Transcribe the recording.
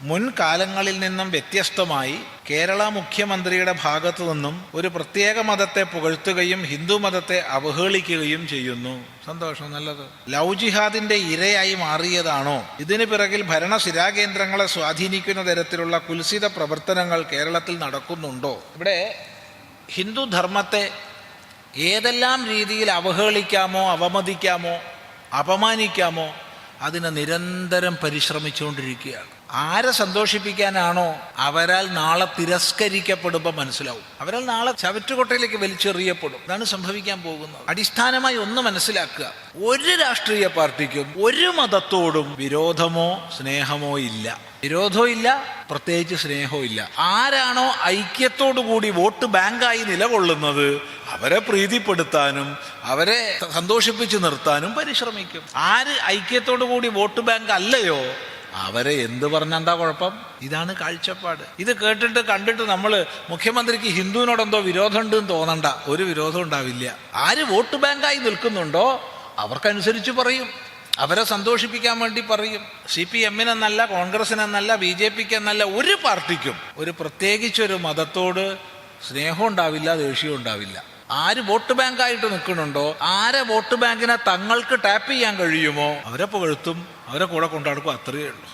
മുൻകാലങ്ങളിൽ നിന്നും വ്യത്യസ്തമായി കേരള മുഖ്യമന്ത്രിയുടെ ഭാഗത്തു നിന്നും ഒരു പ്രത്യേക മതത്തെ പുകഴ്ത്തുകയും ഹിന്ദു മതത്തെ അവഹേളിക്കുകയും ചെയ്യുന്നു. സന്തോഷം, നല്ലത്. ലവ് ജിഹാദിന്റെ ഇരയായി മാറിയതാണോ? ഇതിനു പിറകിൽ ഭരണശിരാകേന്ദ്രങ്ങളെ സ്വാധീനിക്കുന്ന തരത്തിലുള്ള കുൽസിത പ്രവർത്തനങ്ങൾ കേരളത്തിൽ നടക്കുന്നുണ്ടോ? ഇവിടെ ഹിന്ദു ധർമ്മത്തെ ഏതെല്ലാം രീതിയിൽ അവഹേളിക്കാമോ, അവമതിക്കാമോ, അപമാനിക്കാമോ അതിനെ നിരന്തരം പരിശ്രമിച്ചുകൊണ്ടിരിക്കുകയാണ്. ആരെ സന്തോഷിപ്പിക്കാനാണോ അവരാൽ നാളെ തിരസ്കരിക്കപ്പെടുമ്പോൾ മനസ്സിലാവും. അവരാൽ നാളെ ചവറ്റുകൊട്ടയിലേക്ക് വലിച്ചെറിയപ്പെടും. ഇതാണ് സംഭവിക്കാൻ പോകുന്നത്. അടിസ്ഥാനമായി ഒന്ന് മനസ്സിലാക്കുക, ഒരു രാഷ്ട്രീയ പാർട്ടിക്കും ഒരു മതത്തോടും വിരോധമോ സ്നേഹമോ ഇല്ല. വിരോധവും ഇല്ല, പ്രത്യേകിച്ച് സ്നേഹവും ഇല്ല. ആരാണോ ഐക്യത്തോടു കൂടി വോട്ട് ബാങ്കായി നിലകൊള്ളുന്നത് അവരെ പ്രീതിപ്പെടുത്താനും അവരെ സന്തോഷിപ്പിച്ചു നിർത്താനും പരിശ്രമിക്കും. ആര് ഐക്യത്തോടു കൂടി വോട്ട് ബാങ്ക് അല്ലയോ അവരെ എന്ത് പറഞ്ഞെന്താ കുഴപ്പം? ഇതാണ് കാഴ്ചപ്പാട്. ഇത് കേട്ടിട്ട് കണ്ടിട്ട് നമ്മൾ മുഖ്യമന്ത്രിക്ക് ഹിന്ദുവിനോടെന്തോ വിരോധമുണ്ട് എന്ന് തോന്നണ്ട. ഒരു വിരോധം ഉണ്ടാവില്ല. ആര് വോട്ട് ബാങ്കായി നിൽക്കുന്നുണ്ടോ അവർക്കനുസരിച്ച് പറയും, അവരെ സന്തോഷിപ്പിക്കാൻ വേണ്ടി പറയും. CPM-എന്നല്ല, കോൺഗ്രസിനെന്നല്ല, BJP-ക്ക് എന്നല്ല, ഒരു പാർട്ടിക്കും ഒരു പ്രത്യേകിച്ചൊരു മതത്തോട് സ്നേഹം ഉണ്ടാവില്ല, ദേഷ്യവും ഉണ്ടാവില്ല. ആര് വോട്ട് ബാങ്കായിട്ട് നിൽക്കുന്നുണ്ടോ, ആരെ വോട്ട് ബാങ്കിനെ തങ്ങൾക്ക് ടാപ്പ് ചെയ്യാൻ കഴിയുമോ അവരെ പുകഴ്ത്തും, അവരെ കൂടെ കൊണ്ടാടുക്കും. അത്രയേ ഉള്ളൂ.